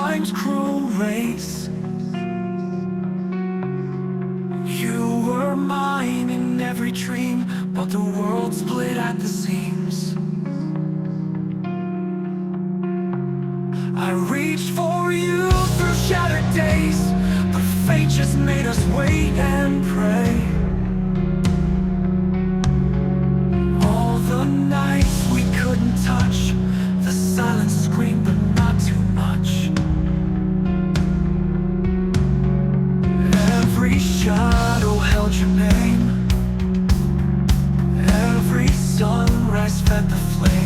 time's cruel race. You were mine in every dream, but the world split at the seams. I reached for you through shattered days, but fate just made us wait and pray. All the nights we couldn't touch, the silence screamed but not too much. Every shadow held your name, every sunrise fed the flame.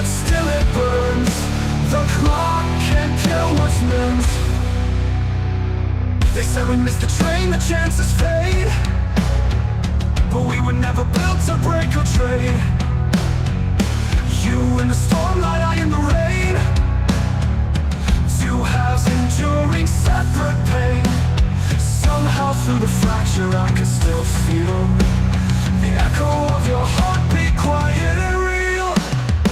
still it burns. The clock can't kill what's meant. They said we missed the train, the chances fade, but we were never built to break or trade. You in the stormlight, I in the rain. Two halves enduring separate pain. Somehow through the fracture I could still feel the echo of your heartbeat, quiet and real.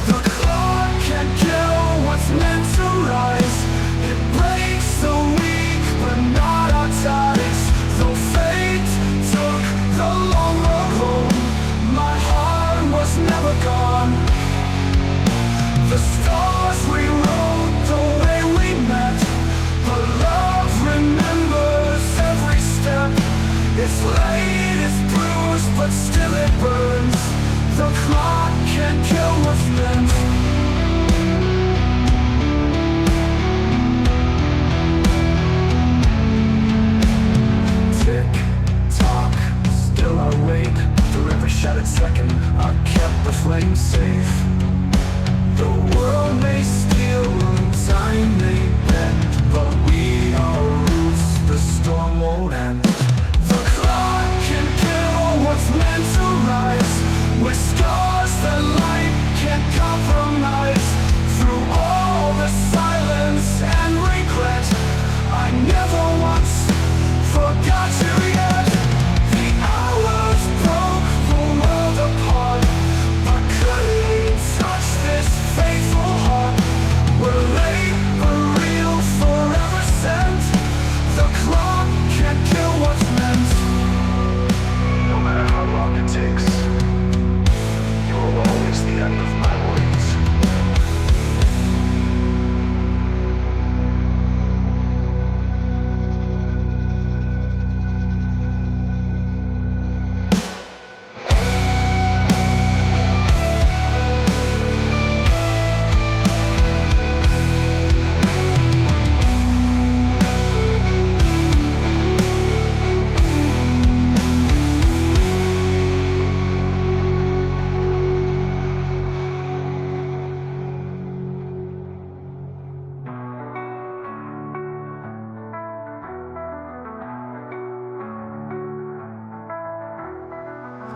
The clock can't kill what's meant to rise. It breaks the weak, but not our ties. Though fate took the long road home, my heart was never gone. The stars we wrote, the way we met, but love remembers every step. It's late, it's bruised, but still it burns. The clock can't kill what's meant. Tick tock, still I wait. Through every shattered second I kept the flame safe. The world may steal and time may bend, but we are roots, the storm won't end. The clock can kill what's meant to rise. We're stars that light can't compromise. Through all the silence and regret, I never once forgot you yet. The hours broke the world apart, but couldn't touch this faithful heart. We're late but real, forever sent. The clock can't kill what's meant. No matter how long it takes, you're always the end of my words.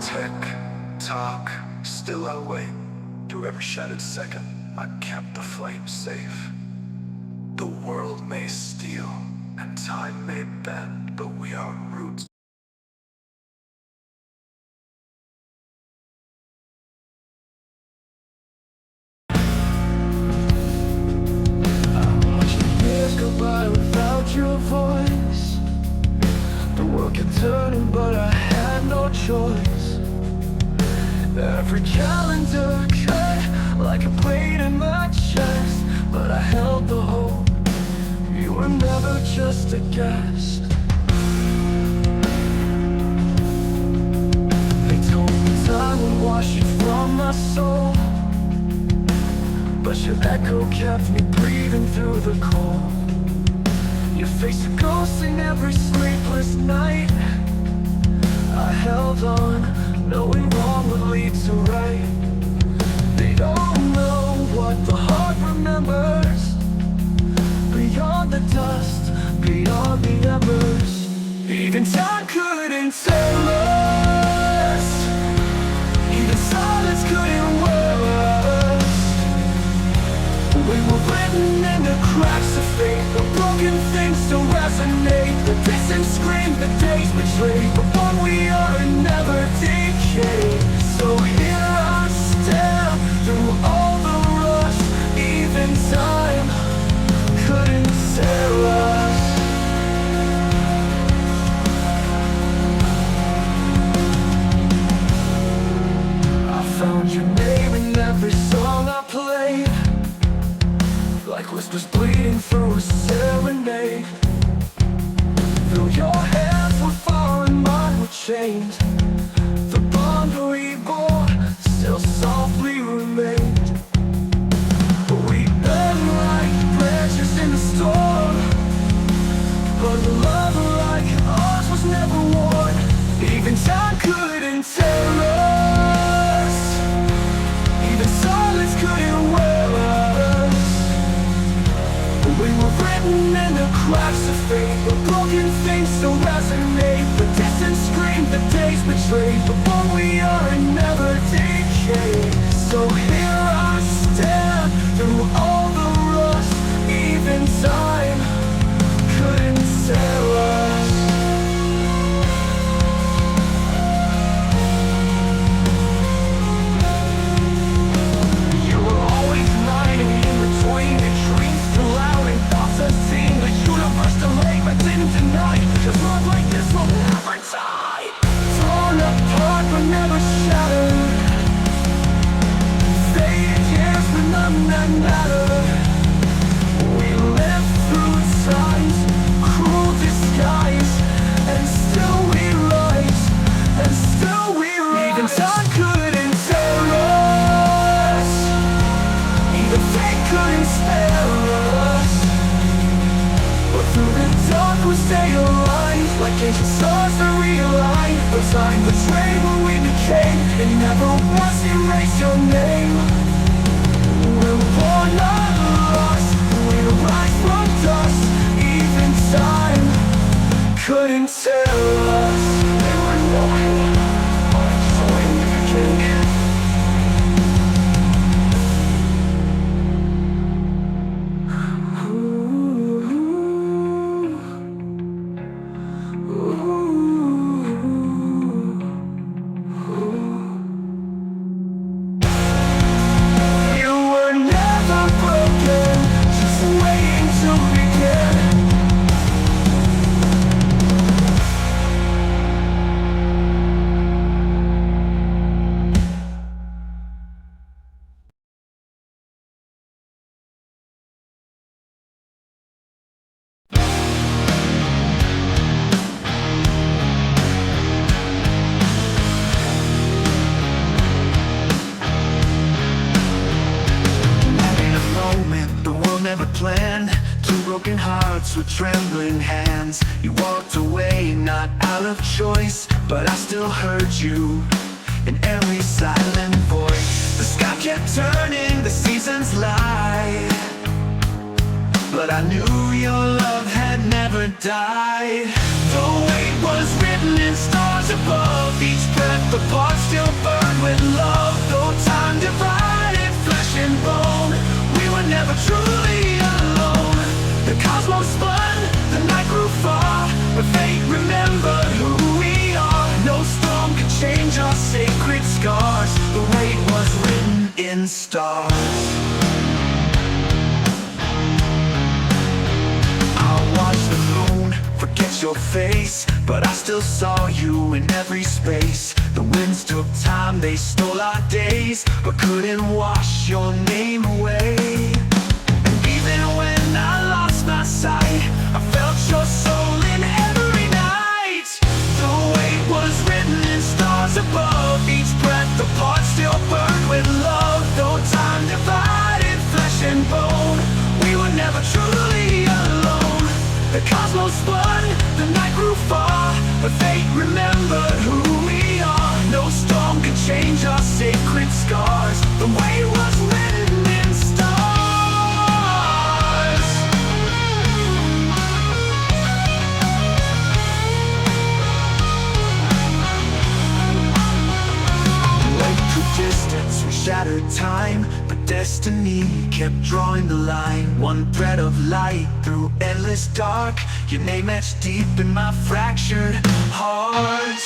Tick tock, still I wait. Through every shattered second I kept the flame safe. The world may steal and time may bend, but we are roots. I watched the years go by without your voice. The world kept turning, but I had no choice. Every calendar cut like a blade in my chest, but I held the hope. You were never just a guest. They told me time would wash you from my soul, but your echo kept me breathing through the cold. Your face a ghost in every sleepless night. I held on, knowing wrong would lead to right. They don't know what the heart remembers. Beyond the dust, beyond the embers, even time couldn't tell us. Even silence couldn't worse. We were written in the cracks of fate. The broken things still resonate. The distant scream, the days betrayed, but what we are never decay. So here I stand through all the rush. Even time couldn't tell us. I found your name in every song I played, like whispers bleeding through a serenade. Though your hands were far and mine were chained, the bond we bore still softly remained. But we bend like branches in the storm, but a love like ours was never worn. Even time couldn't tell us. Even silence couldn't wait. cracks of fate, but broken things still resonate. The distance scream, the days betrayed, but what we are never decay. So here I stand, through all the rust, even time couldn't tear us. You were always lying in between the dreams, throughout and thoughts unseen. The universe delayed but didn't deny, 'cause love like this will never die. Torn apart but never shattered, faded years but none that matter. We lived through times, cruel disguise, and still we rise, and still we rise. Even time couldn't tear us, even fate couldn't spare us. But through the dark we stay alive, like ancient stars that realign. The time betrayed what we became, it never once erased your name. We're born not lost, we rise from dust. Even time couldn't tear us. They were walking on a swing again. You were never broken, just waiting to begin. In a moment the world never planned, two broken hearts with trembling hands. You walked away, not out of choice, but I still heard you in every silent voice. The sky kept turning, the seasons lied, but I knew your love had never died. The weight was written in stars above, each breath apart still burned with love. Though time divided flesh and bone, we were never truly alone. The cosmos spun, the night grew far, but fate remembered who we are. No storm could change our sacred scars, the weight was written in stars. I watched the moon forget your face, but I still saw you in every space. The winds took time, they stole our days, but couldn't wash your name away. And even when I lost my sight, I felt your soul in every night. The weight was written in stars above, each breath apart still burned with love. Though time divided flesh and bone, we were never truly alone. The cosmos spun, the night grew far, but fate remembered who we are. No storm could change our sacred scars, the way it was written in stars. Like through distance we shattered time, but destiny kept drawing the line. One thread of light through endless dark, your name etched deep in my fractured heart.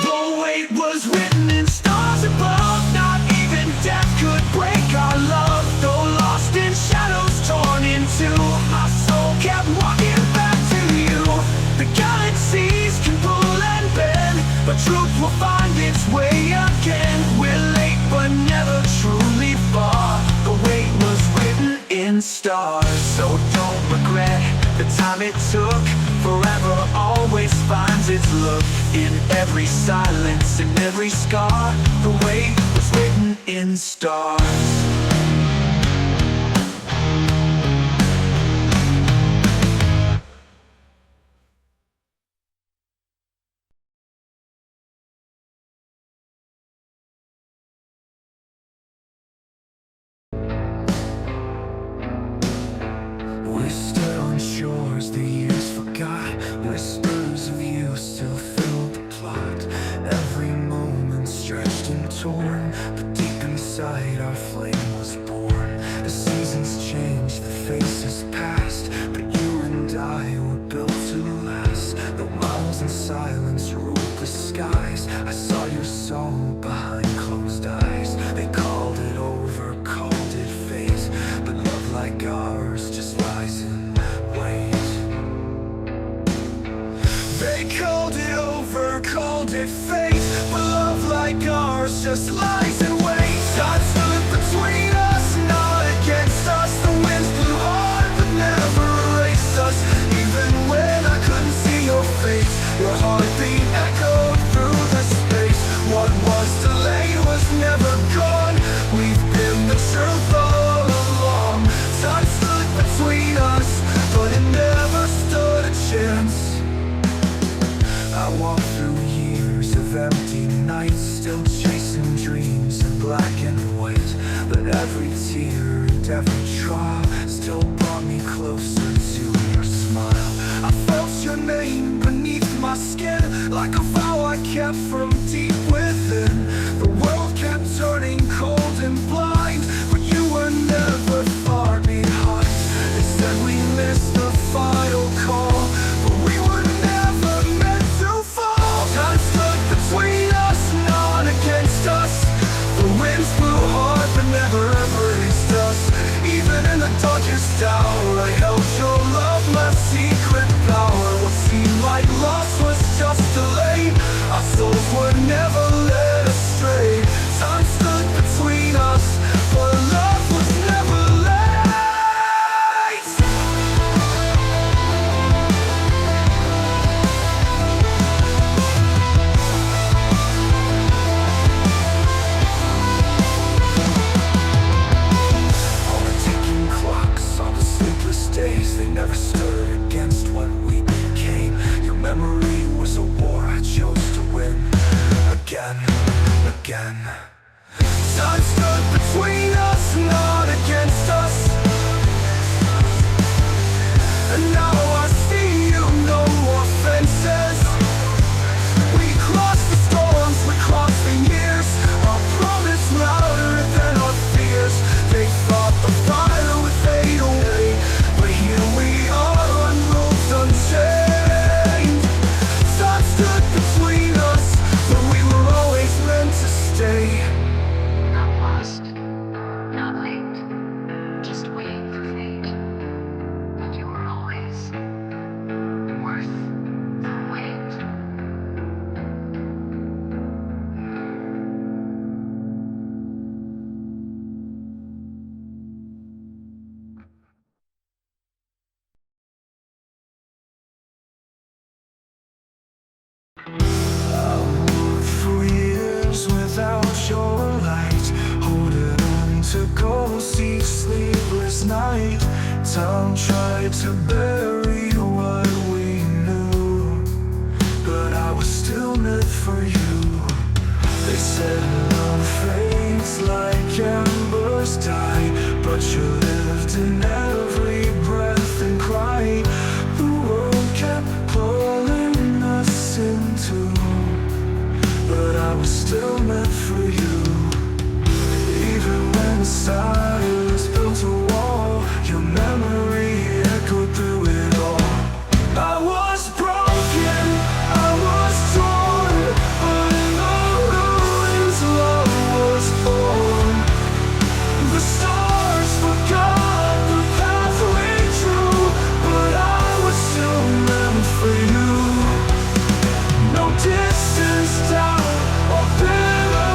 The weight was written in stars above, not even death could break our love. Though lost in shadows torn in two, my soul kept walking back to you. The galaxies can pull and bend, but truth will find its way again. We're late but never truly far, the weight was written in stars. So don't regret the time it took, forever always finds its look. In every silence, in every scar, the weight was written in stars. scars the years forgot. Whispers of you still filled the plot. Every moment stretched and torn, but deep inside our flame was born. The seasons changed, the faces passed, but you and I were built to last. The miles and silence ruled the skies. I saw your soul behind closed eyes. They called it over, called it fate, but love like ours just lies in wait. They called it over, called it fate, but love like ours just lies in wait. Time stood between us, not against us. The winds blew hard but never erased us. Even when I couldn't see your face, your heartbeat echoed through the space. What was delayed was never gone. We've been the truth all along. Time stood between us, but it never stood a chance. I walked through years of empty nights, still chasing dreams in black and white. But every tear and every trial still brought me closer to your smile. I felt your name beneath my skin, like a vow I kept from deep within. The world kept turning cold and blind, but you were never far behind. They said we missed the final call, but we were never meant to fall. Time stood between us, not against us. The winds blew hard but never embraced us. Even in the darkest hour, I held your love, my secret power. What seemed like loss was just delayed. Our souls were never led astray. Time stood between us, but love was never late. All the ticking clocks, all the sleepless days, they never stood against what we became. Your memory was a war I chose to win. Again, again. Time stood between us, not against us. And now I see you, no more fences. We crossed the storms, we crossed the years. Our promise louder than our fears. They thought the fire would fade away, but here we are on roads unchained. Time stood between us, but we were always meant to stay. Not lost, not late, just waiting for fate. And you were always worth the wait. For years without your light, holding on to ghosts each sleepless night. Time tried to bury what we knew, but I was still meant for you. They said love fades like embers die, but you lived in every breath and cry. The world kept pulling us into, but I was still meant for you. Even when silence built a wall, your memory echoed through it all. I was broken, I was torn, but in the ruins love was born. The stars forgot the path we drew, but I was still meant for you. No distance down or bitter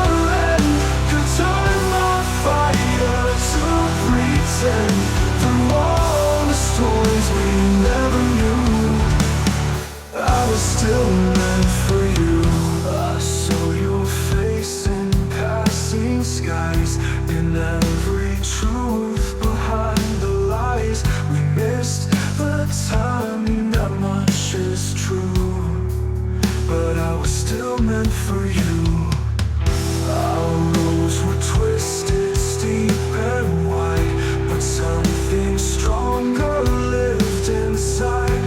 end could turn my fire to pretend. Through all the stories we never knew, I was still meant for you. I saw your face in passing skies, in every truth behind the lies. We missed the time, that much is true, but I was still meant for you. Our roads were twisted, steep and wide, but something stronger lived inside.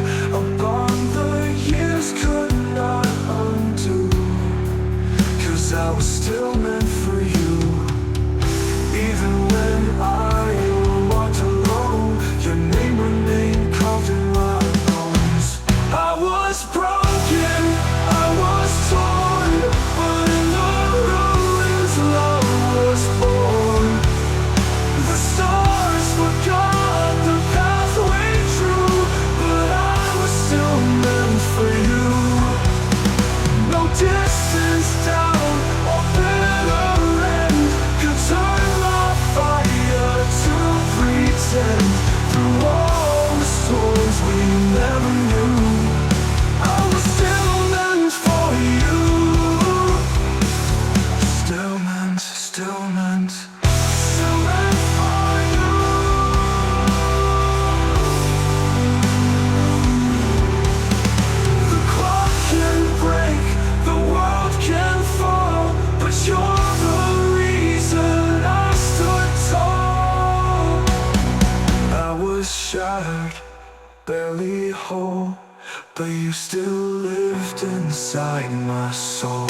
but you still lived inside my soul.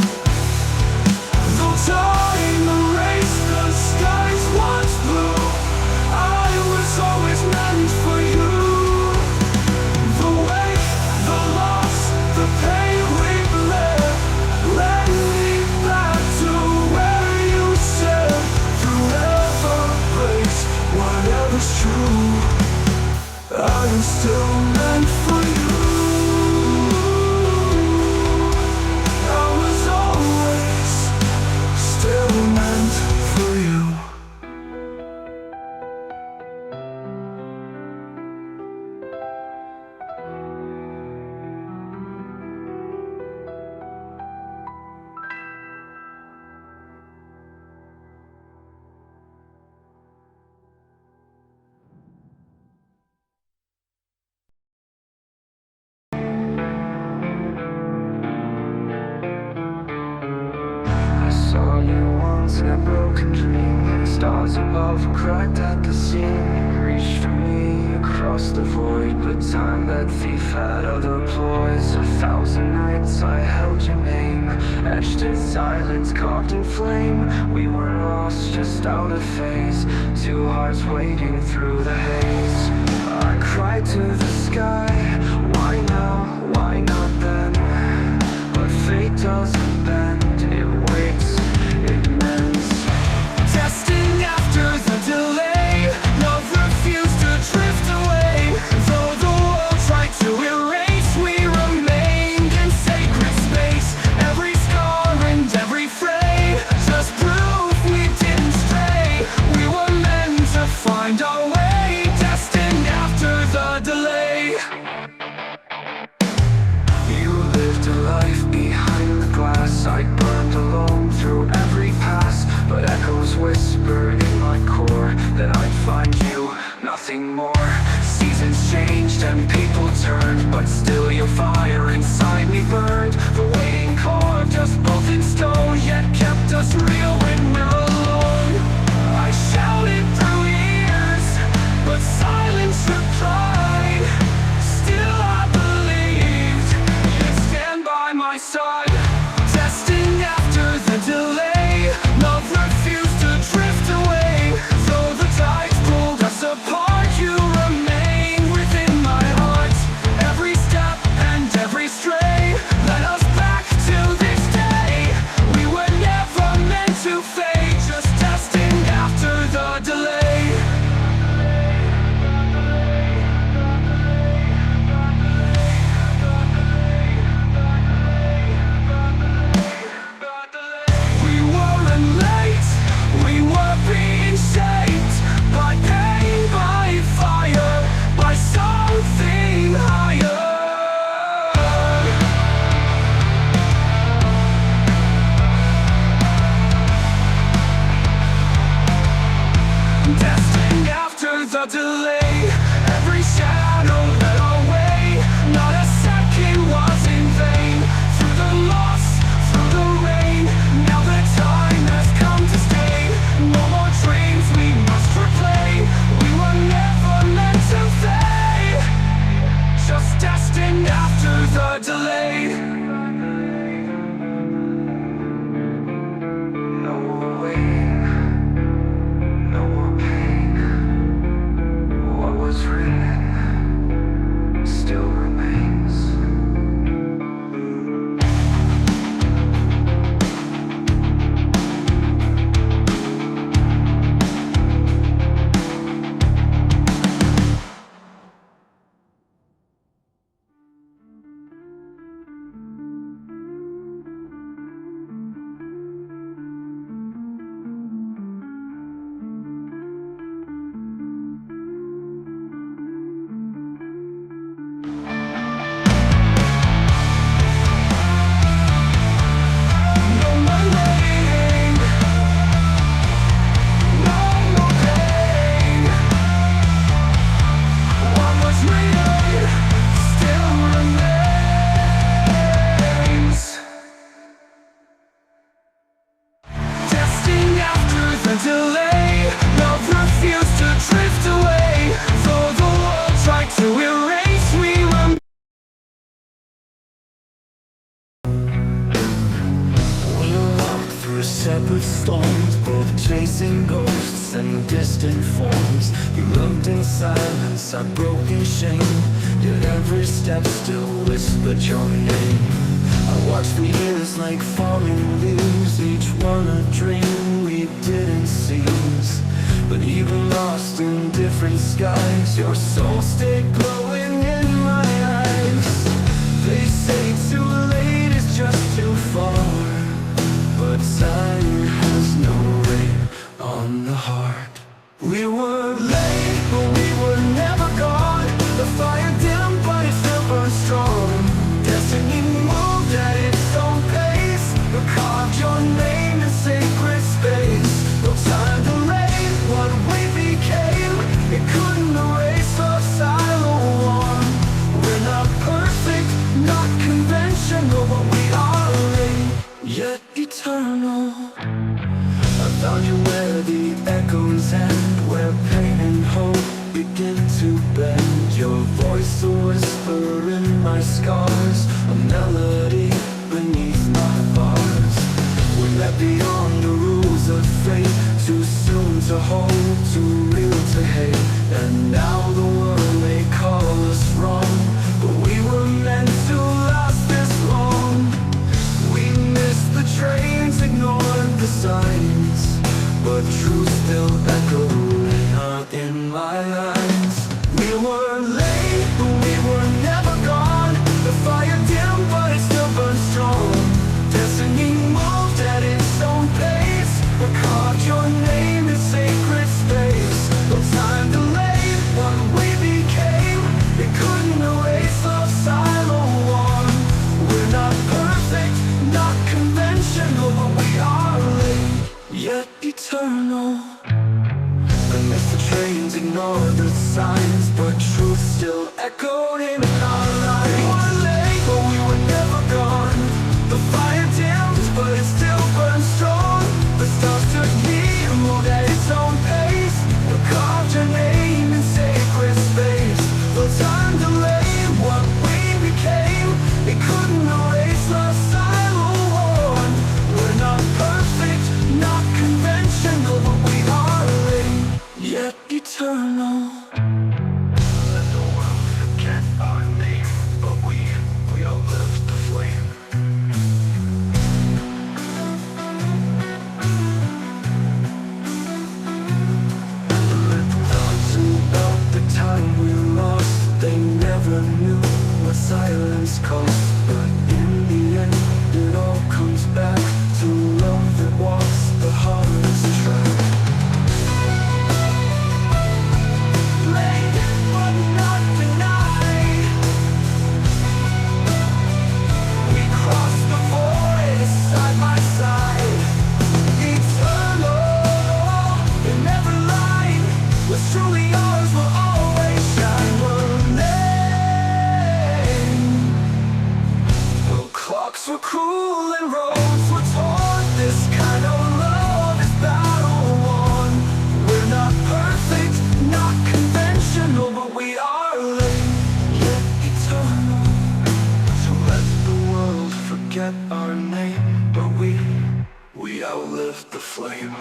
Though time erased the skies once blue, I was always meant for you. The weight, the loss, the pain we've left led me back to where you said forever breaks whatever's true. I am still meant for you. I was always still meant for you. I saw you once in a broken dream. Stars above were cracked at the seam. You reached for me across the void, but time, that thief, had other ploys. 1,000 nights I held your name, etched in silence, carved in flame. We were lost, just out of phase, two hearts waiting through the haze. I cried to the sky, why now, why not then? But fate doesn't bend, it waits, it mends. Destined after the delay, love refused to drift away. Though the world tried to erase, we remained in sacred space. Every scar and every fray, just proof we didn't stray. We were meant to find our way, destined after the delay. You lived a life behind the glass. I burned alone through every pass, but echoes whisper in my core that I'd find you, nothing more. Seasons changed and people turned, but still your fire inside me burned. The waiting carved us both in stone, yet kept us real when we're alone. I shouted through years, but silence replied. Still I believed you'd stand by my side. Destined after the delay, love refused to drift away. Though the tides pulled us apart, you remain within my heart. Every step and every stray led us back to this day. We were never meant to fade, just destined after the delay. We weren't late, we were being shaped by pain, by fire, by something higher. Destined after the delay, every shadow led our way. Not a second was in vain. Through the loss, through the rain, now the time has come to stay. No more dreams we must replay. We were never meant to fade, just destined after the delay. No more waiting, no more pain. What was written still remains. with storms, both chasing ghosts and distant forms. You looked in silence, I broke in shame, yet every step still whispered your name. I watched the years like falling leaves, each one a dream we didn't seize. But even lost in different skies, your soul stayed glowing in my eyes. They say too late is just too far, but time has no weight on the heart. We were late, but we were never gone. The fire dim, but it still burned strong. Destiny moved at its own pace, but carved your name in sacred space. No time delayed what we became, it couldn't erase the silent one. We're not perfect, not conventional, but we are late, yet eternal. I found you where the echoes end, where pain and hope begin to bend. Your voice a whisper in my scars, a melody beneath my bars. We met beyond the rules of fate, too soon to hold, too real to hate. And now the world may call us wrong, but we were meant to last this long. We missed the trains, ignored the signs, but truth still echoing out in my eyes. We were late, but we were never gone. The fire dim, but it still burns strong. Destiny moved at its own pace, but carved your name in sacred space. No time delayed what we became, it couldn't erase the silent one. We're not perfect, not conventional, but we are late, yet eternal. Amidst the trains, ignore the signs, but truth still echoed in our lives. We were late, but we were never gone. The fire dimmed, but it still burns strong. The stars took me and moved at its own pace, but carved your name in sacred space. The time delayed what we became, it couldn't erase the silent one. We're not perfect, not conventional, but we are late, yet eternal. Let the world forget our name, but we outlived the flame. Let the thoughts about the time we lost, they never knew what silence cost. But in the end, it all comes back to love that walks the hardest track. Late, but not denied. We crossed the void side by side. Eternal, it never lied. What's truly ours will always shine. We're late. Well, clocks were cruel and roads were torn. This kind of love is battle won. We're not perfect, not conventional, but we are late, yet eternal. So let the world forget our name, but we outlived the flame.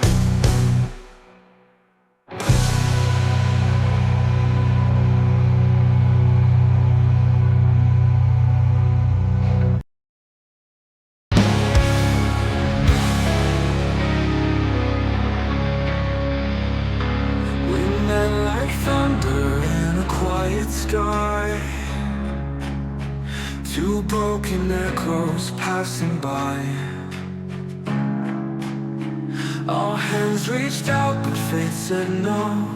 We met like thunder in a quiet sky, two broken echoes passing by. Our hands reached out, but fate said no.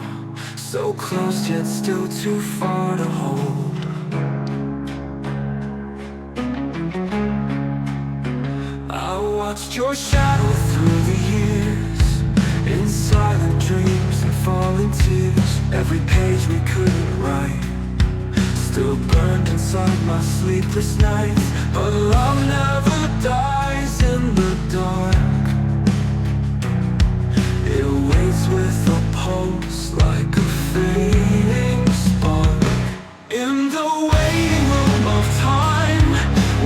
So close, yet still too far to hold. I watched your shadow through the years, in silent dreams and falling tears. Every page we couldn't write still burned inside my sleepless nights. But love never dies in the dark. It waits with a pulse like a fading spark. In the waiting room of time,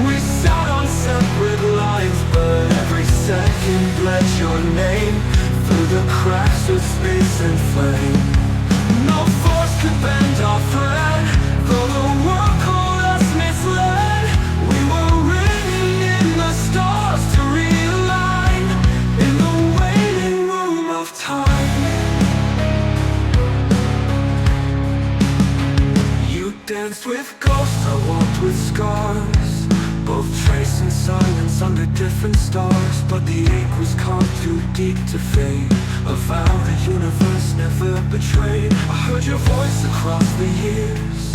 we sat on separate lines, but every second bled your name. space and flame. No force could bend our thread, though the world called us misled. We were written in the stars to realign in the waiting room of time. You danced with ghosts, I walked with scars, both tracing silence under different stars. But the ache was carved too deep to fade, a vow the universe never betrayed. I heard your voice across the years,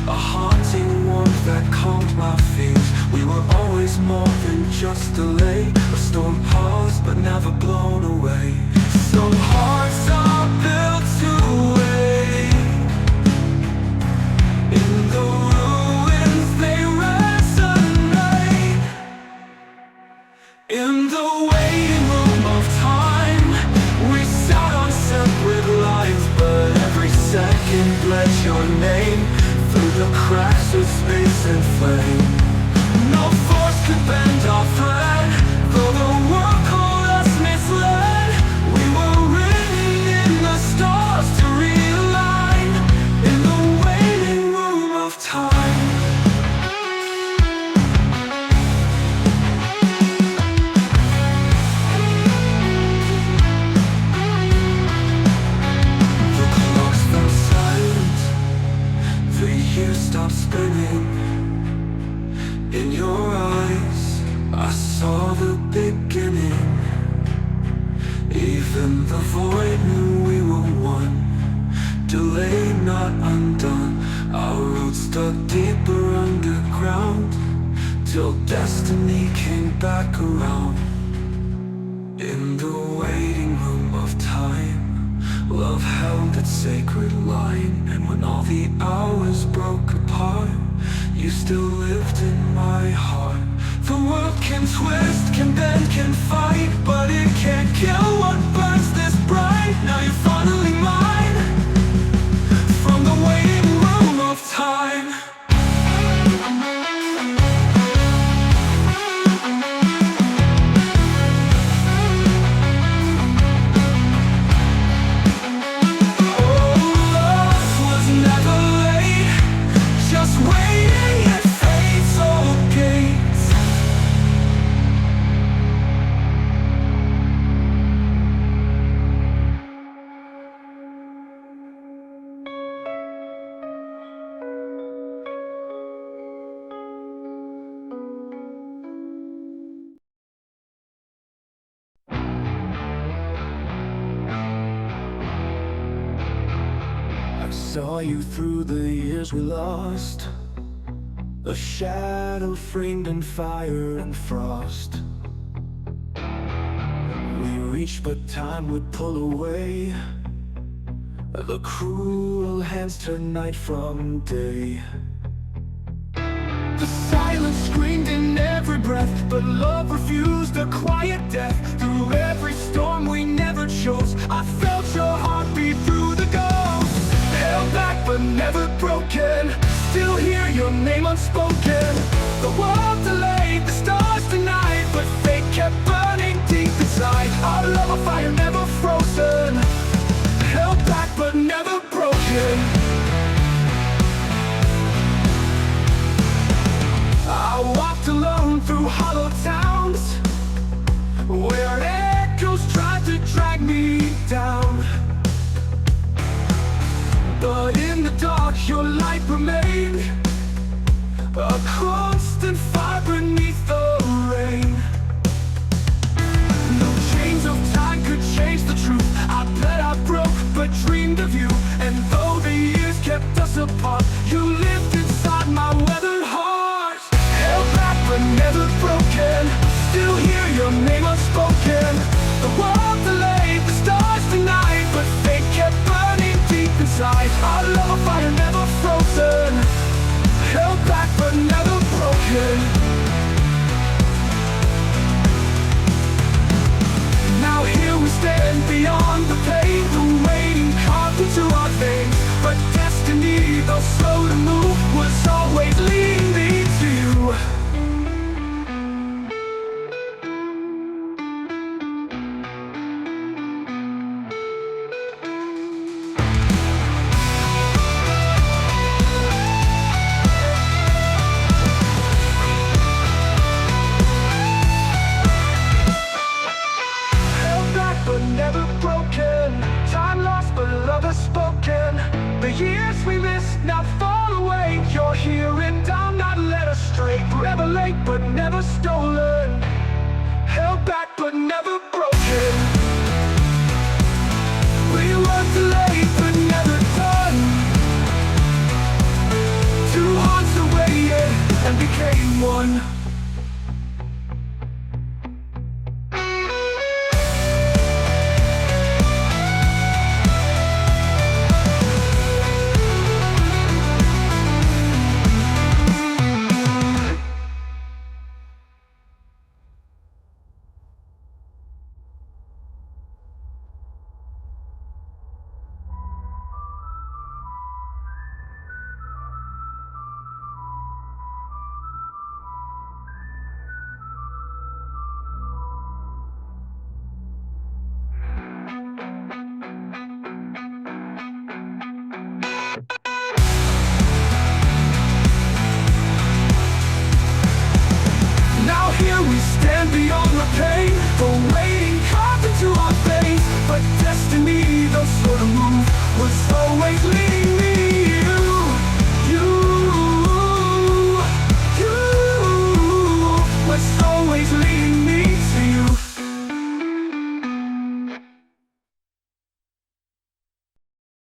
a haunting warmth that calmed my fears. We were always more than just delay, a storm paused but never blown away. Some hearts are built to wait. In the ruins they resonate. In the waiting room of time, we sat on separate lines, but every second bled your name through the cracks of space and flame. No force could bend our thread, though the world called us misled. We were written in the stars to realign in the waiting room of time. The clocks fell silent, the years stopped spinning. In your eyes, I saw the beginning. Even the void knew we were one, delayed, not undone. Our roots dug deeper underground, till destiny came back around. In the waiting room of time, love held its sacred line. And when all the hours broke apart, you still lived in my heart. The world can twist, can bend, can fight, but it can't kill what burns this bright. Now you're finally mine, from the waiting room of time. Saw you through the years we lost, a shadow framed in fire and frost. We reached but time would pull away, the cruel hands turn night from day. The silence screamed in every breath, but love refused a quiet death. Through every storm we never chose, I felt your heartbeat through the ghost. Held back but never broken, still hear your name unspoken. The world delayed, the stars denied, but fate kept burning deep inside. Our love a fire never frozen, held back but never broken. I walked alone through hollow towns, where echoes tried to drag me down. But in the dark your light remained, a constant fire beneath the rain. No chains of time could change the truth. I bled, I broke, but dreamed of you. And though the years kept us apart, you lived inside my weathered heart. Held back but never broken, still hear your name unspoken. The world delayed, the stars denied, but fate kept burning deep inside. Our love a fire never frozen, held back but never broken. Now here we stand beyond the pain, the waiting carved into our veins. But destiny, though slow to move, was always leading me to you. someone